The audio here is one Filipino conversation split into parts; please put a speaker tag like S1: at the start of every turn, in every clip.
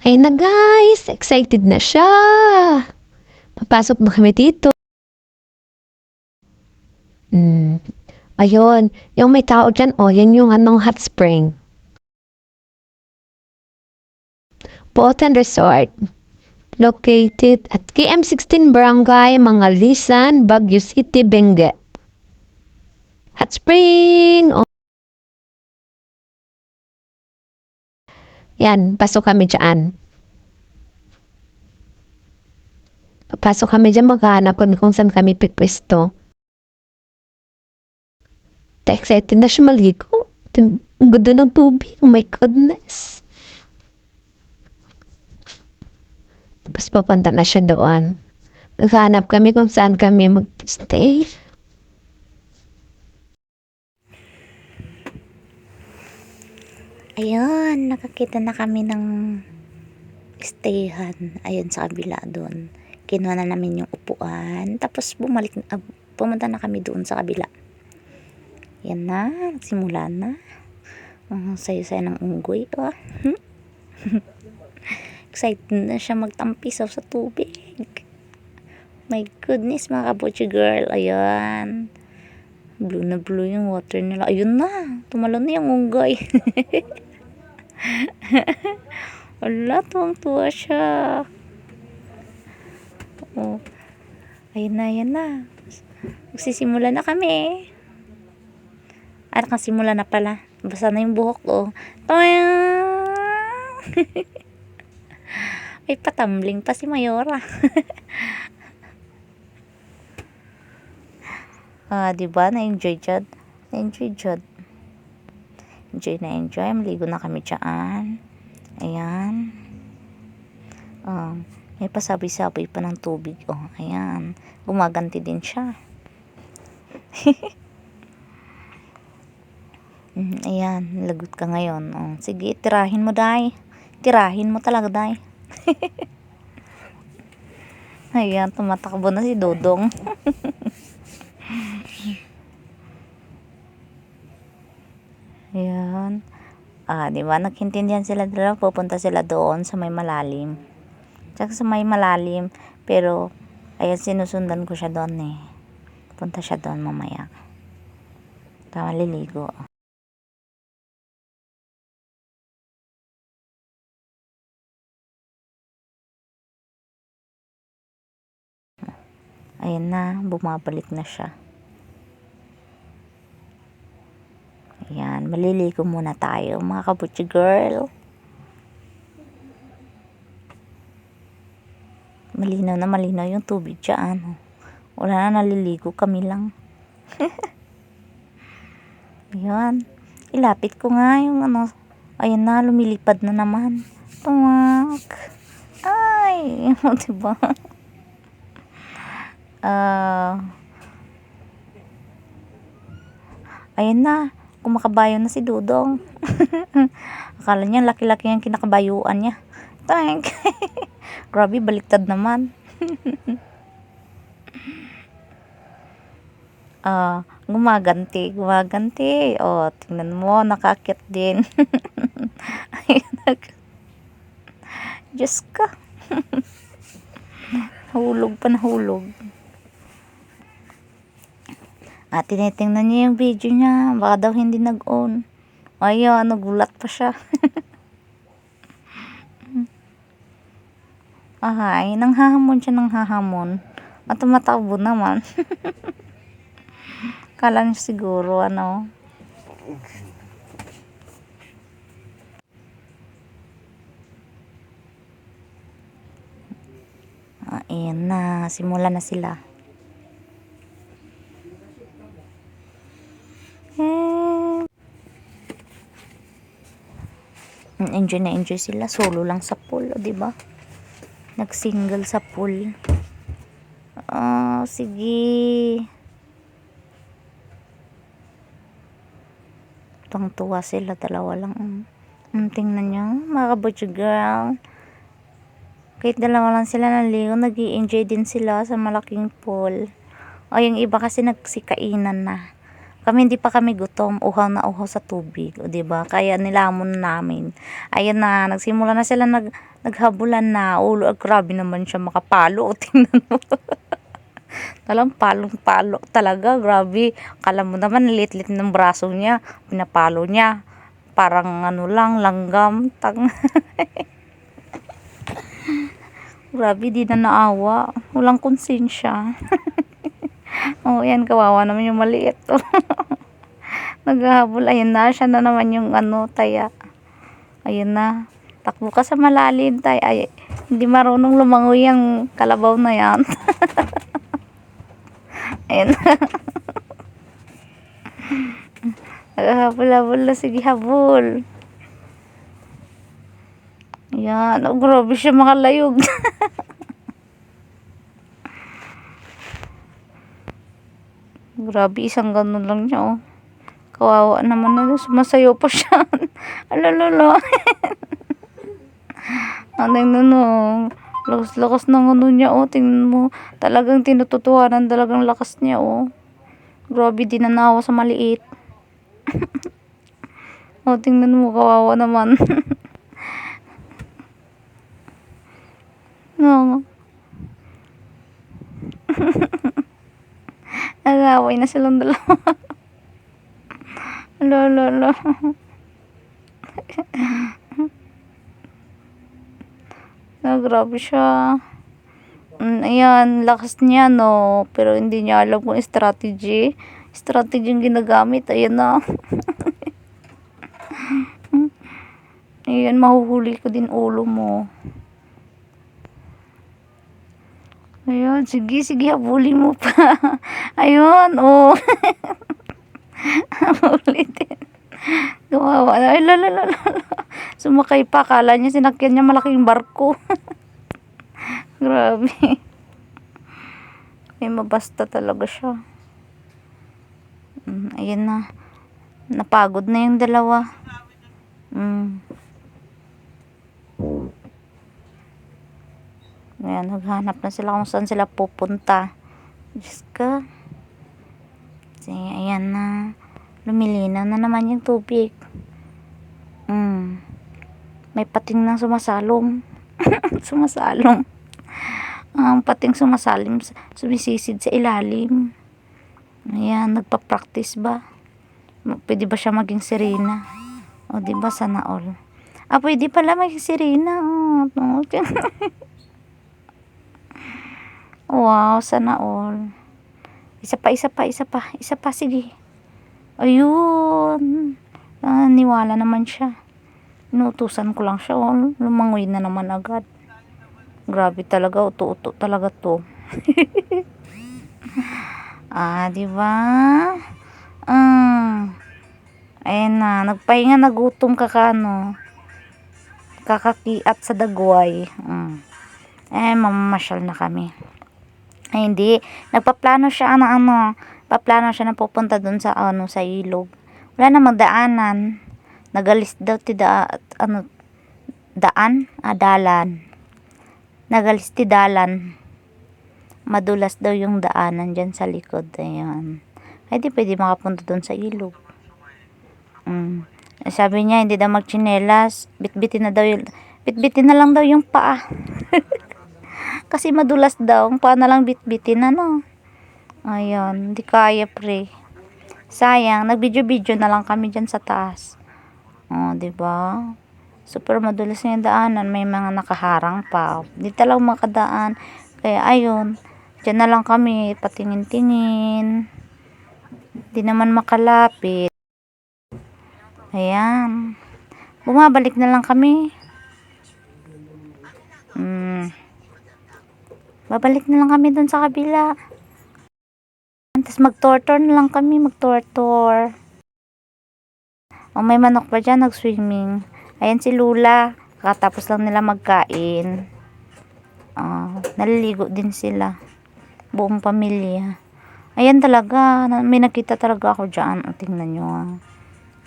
S1: Ayun na guys, excited na siya. Papasok na kami dito. Ayun, yung may tao dyan, yan yung hot spring. Botan Resort. Located at KM16 Barangay, Mangalisan, Baguio City, Benguet. Hot spring! Yan, pasok kami dyan. Pasok kami dyan, maghahanap kung saan kami pipwesto. Excited na siya maligo. Ang ganda ng tubig. Oh my goodness. Tapos papunta na siya doon. Naghahanap kami kung saan kami mag-stay.
S2: Ayun, nakakita na kami ng stayhan. Ayun sa kabila doon. Kinuha na namin yung upuan. Tapos pumunta na kami doon sa kabila. Yan na, nagsimula na. Sayo-sayo ng unggoy. Oh. Excited na siya magtampisaw sa tubig. My goodness, mga kabuchi girl. Ayan. Blue na blue yung water nila. Ayun na, tumalon na yung unggoy. Wala, tuwang-tuwa siya. Oh. Ayun na. Magsisimula na kami. Nakasimula na pala. Basa na yung buhok ko. Ay, patambling pa si Mayora. Diba? Na-enjoy dyan. Enjoy. Maligo na kami dyan. Ayan. May pasabi-sabi pa ng tubig. Ayan. Gumaganti din siya. Ayan, lagot ka ngayon. Sige, tirahin mo, day. Tirahin mo talaga, day. Ayan, tumatakbo na si Dodong. Ayan. Diba? Naghintindihan sila dalawa. Pupunta sila doon sa may malalim. Tsaka sa may malalim. Pero, ayan, sinusundan ko siya doon eh. Punta siya doon mamaya. Tama, liligo. Ayan na, bumabalik na siya. Ayan, maliligo muna tayo, mga kabuchi girl. Malinaw yung tubig dyan. Wala na, naliligo kami lang. Ayan, ilapit ko nga yung ayan na, lumilipad na naman. Tumak. Ay, diba? Ayan na, kumakabayo na si Dudong. Akala niya laki-laki yung kinakabayuan niya. Tank. Grabe, baliktad naman. Gumaganti. Tingnan mo, nakakit din. Diyos ka. Nahulog. Tinitingnan niya yung video niya. Baka daw hindi nag-on. Ayun, nagulat pa siya. Nanghahamon siya. At tumatakbo naman. Kala niya siguro, ayan na, simula na sila. Enjoy sila, solo lang sa pool, diba? Nag-single sa pool. Sige. Tuwang-tuwa sila, dalawa lang. Tingnan nyo, mga kabuchi girl. Kahit dalawa lang sila naligo, nag-i-enjoy din sila sa malaking pool. Yung iba kasi nagsikainan na. Kami hindi pa kami gutom, uhaw na uhaw sa tubig, o 'di ba? Kaya nilamon namin. Ayan na, nagsimula na sila naghabulan na. Ulo, grabe naman siya makapalo. O, tingnan mo. Talang palong-palo talaga, grabe. Kala mo naman liit-liit ng braso niya, pinapalo niya. Parang ano lang, langgam, grabe, di na naawa. Walang konsensya. Oh, yan, kawawa naman yung maliit. Oh. Naghahabol, ayun na, siya na naman yung ano, taya. Ayun na. Takbo ka sa malalim, tay. Ay, hindi marunong lumangoy yung kalabaw na yan. Ayun na. Naghahabol-habol na, sige, habol. Yan, oh, grabe siya makalayog. Grabe, isang ganun lang niya, oh. Kawawa naman na, sumasayaw pa siya. Alalala. Tingnan mo, lakas-lakas ng ano niya, oh. Tingnan mo, talagang tinututuhanan, talagang lakas niya, oh. Grabe, di nanawa sa maliit. Oh, tingnan mo, kawawa naman. No. Nag-aaway na silang dalawa. Lolo. Grabe siya. Ayan, lakas niya, no. Pero hindi niya alam kung strategy yung ginagamit. Ayan na. Ayan, mahuhuli ko din ulo mo. Ayun, sige, habulin mo pa. Ayun, oh. Habulin din. Kawawa na. Ay, lala. Sumakay pa. Akala niya sinakyan niya malaking barko. Grabe. Ay, mabasta talaga siya. Ayun na. Napagod na yung dalawa. Ayan, naghanap na sila kung saan sila pupunta. Diyos ka. Sige, ayan na. Lumilinaw na naman yung tubig. May pating na sumasalong. Sumasalong. Ang pating sumasalim, sumisisid sa ilalim. Ayan, nagpa-practice ba? Pwede ba siya maging sirena? O, diba, sana all. Pwede pala maging sirena. Wow, sana all. Isa pa, sige. Ayun. Niwala naman siya. Inutusan ko lang siya. Oh, lumangoy na naman agad. Grabe talaga, uto-uto talaga to. Diba? Ayan na, nagpahinga, nagutom ka kano. Kakakiat sa dagway. Mamamasyal na kami. Ay, hindi. Nagpaplano siya paplano siya na pupunta dun sa sa ilog. Wala na magdaanan. Nagalis daw dalan. Nagalis ti dalan. Madulas daw yung daanan dyan sa likod. Ayan. Ay, di pwede makapunta dun sa ilog. Sabi niya, hindi daw magtsinelas. Bitbitin na lang daw yung paa. Kasi madulas daw, paano lang bitbitin, Ayun, hindi kaya, pre. Sayang, nag-video na lang kami dyan sa taas. Diba? Super madulas na yung daanan, may mga nakaharang pa. Hindi talaga makadaan. Kaya ayun, dyan na lang kami, patingin-tingin. Hindi naman makalapit. Ayan. Bumabalik na lang kami. Babalik na lang kami dun sa kabila. Tapos mag-tour na lang kami, mag-tour. May manok pa dyan, nag-swimming. Ayan si Lula, kakatapos lang nila magkain. Naliligo din sila. Buong pamilya. Ayan talaga, may nakita talaga ako dyan. Tingnan nyo.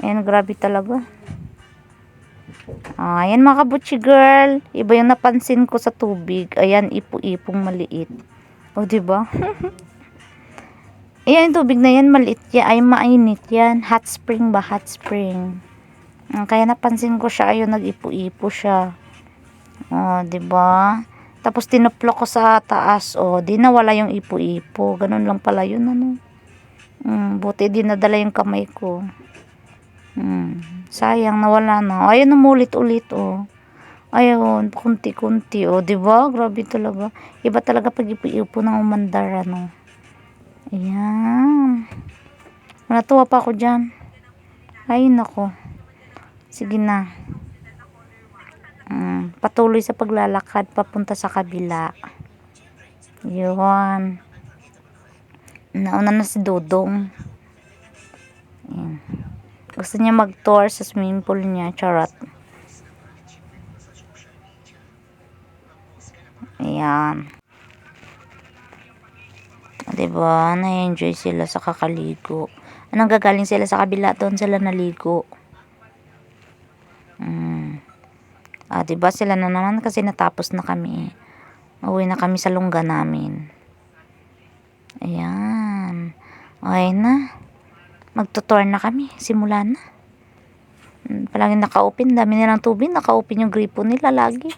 S2: Ayan, grabe talaga. Ayan mga kabutsi girl, iba yung napansin ko sa tubig. Ayan, ipo-ipong maliit. O, diba? Ayan, yung tubig na yan, maliit yan. Ay, mainit yan. Hot spring ba? Hot spring. Kaya napansin ko siya. Ayun, nag-ipo-ipo siya. O, diba? Tapos tinuplok ko sa taas. O, di nawala yung ipo-ipo. Ganun lang pala yun, ano. Buti dinadala yung kamay ko. Sayang, nawala na. Ayun, umulit-ulit, o. Ayun, kunti-kunti, o. Diba? Grabe talaga. Iba talaga pag ipo-ipo ng umandar, ano. Ayan. Natuwa pa ako dyan. Ay, nako. Sige na. Patuloy sa paglalakad papunta sa kabila. Yun. Nauna na si Dodong. Ayan. Gusto niya mag-tour sa swimming pool niya. Charot. Ayan. Diba? Na-enjoy sila sa kakaligo. Anong gagaling sila sa kabila? Doon sila naligo. Diba sila na naman kasi natapos na kami. Uwi na kami sa lungga namin. Ayan. Okay na. Magtutour na kami. Simula na. Palagi naka-open. Dami nilang tubig. Naka-open yung gripo nila lagi.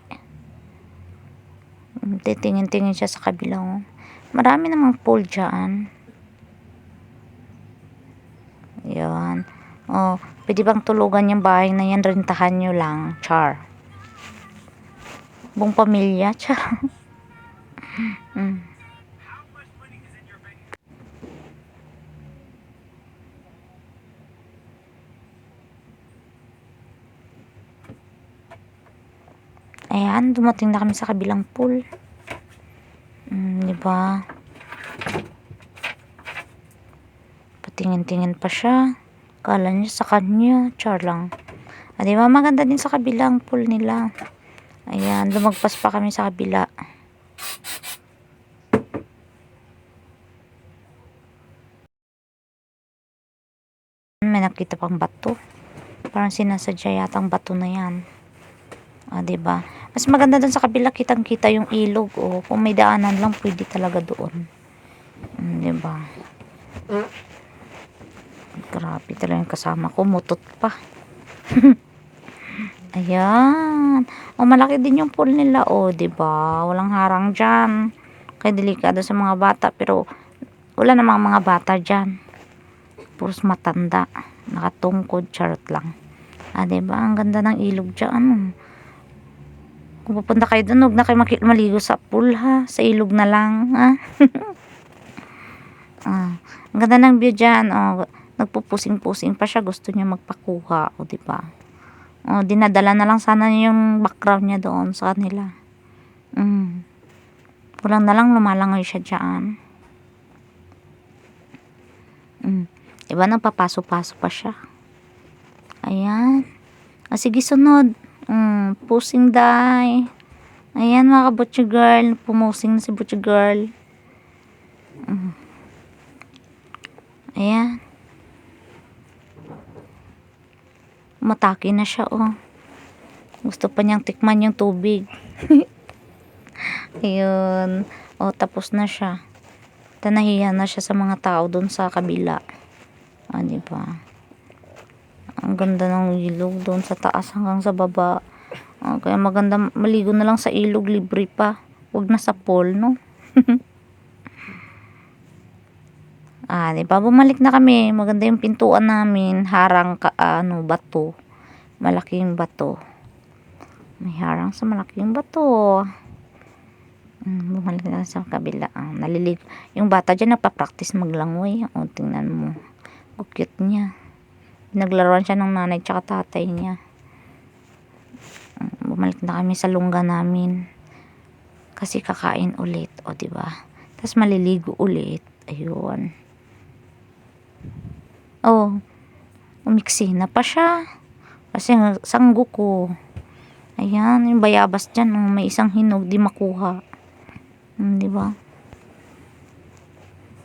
S2: Titingin-tingin siya sa kabilang. Marami namang pool dyan. Ayan. Pwede bang tulugan yung bahay na yan? Rentahan nyo lang. Char. Buong pamilya. Char. Ayan, dumating na kami sa kabilang pool. Diba? Patingin-tingin pa siya. Kala niya sa kanya. Char lang. Diba? Maganda din sa kabilang pool nila. Ayan, lumagpas pa kami sa kabila. May nakita pang bato. Parang sinasadya yatang bato na yan. Diba? Mas maganda doon sa kabila, kitang-kita yung ilog. Kung may daanan lang, pwede talaga doon. Diba? Grabe talaga yung kasama ko. Mutot pa. Ayan. Malaki din yung pool nila. Diba? Walang harang dyan. Kaya delikado sa mga bata. Pero, wala namang mga bata dyan. Puros matanda. Nakatungkod. Charot lang. Diba? Ang ganda ng ilog dyan. Kung pupunta kayo doon, huwag na kayo maligo sa pool, ha? Sa ilog na lang, ha? Ang ganda ng view dyan. Nagpupusing-pusing pa siya. Gusto niya magpakuha. Diba? Dinadala na lang sana yung background niya doon sa kanila. Kulang na lang lumalangoy siya dyan. Diba? Nagpapaso-paso pa siya. Ayan. Sige, sunod. Pusing day. Ayan, mga kabutsi girl. Pumusing na si butsi girl. Ayan. Mataki na siya, Gusto pa niyang tikman yung tubig. Ayun. Tapos na siya. Nahiya na siya sa mga tao doon sa kabila. Diba? Ang ganda ng ilog doon sa taas hanggang sa baba. Kaya maganda, maligo na lang sa ilog, libre pa. Huwag na sa pool, no? Diba? Bumalik na kami. Maganda yung pintuan namin. Harang bato. Malaking bato. May harang sa malaking bato. Bumalik na sa kabila. Nalilig. Yung bata dyan nagpa-practice maglangoy. Tingnan mo. Cute niya. Naglaruan siya ng nanay tsaka tatay niya. Bumalik na kami sa lungga namin. Kasi kakain ulit. Diba? Tapos maliligo ulit. Ayun. Umiksi na pa siya. Kasi sanggo ko. Ayan. Yung bayabas dyan. May isang hinog. Di makuha. Diba?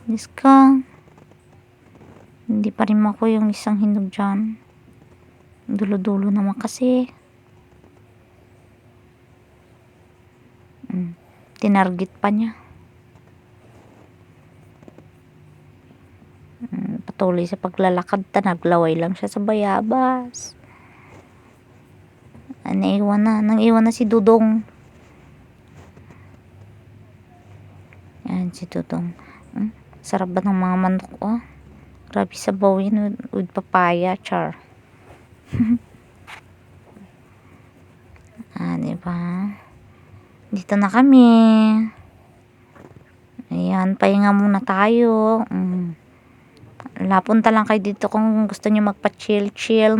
S2: Diska. Hindi pa rin makuha yung isang hinog dyan. Dulo-dulo naman kasi. Tinarget pa niya. patuloy sa paglalakad ta, naglaway lang siya sa bayabas. Nang-iwan na si Dudong. Yan si Dudong. Sarap ba ng mga manok, oh. Grabe sabaw yun with papaya, char. Diba? Dito na kami. Ayan, pahinga muna tayo. Punta lang kayo dito kung gusto niyo magpa-chill-chill.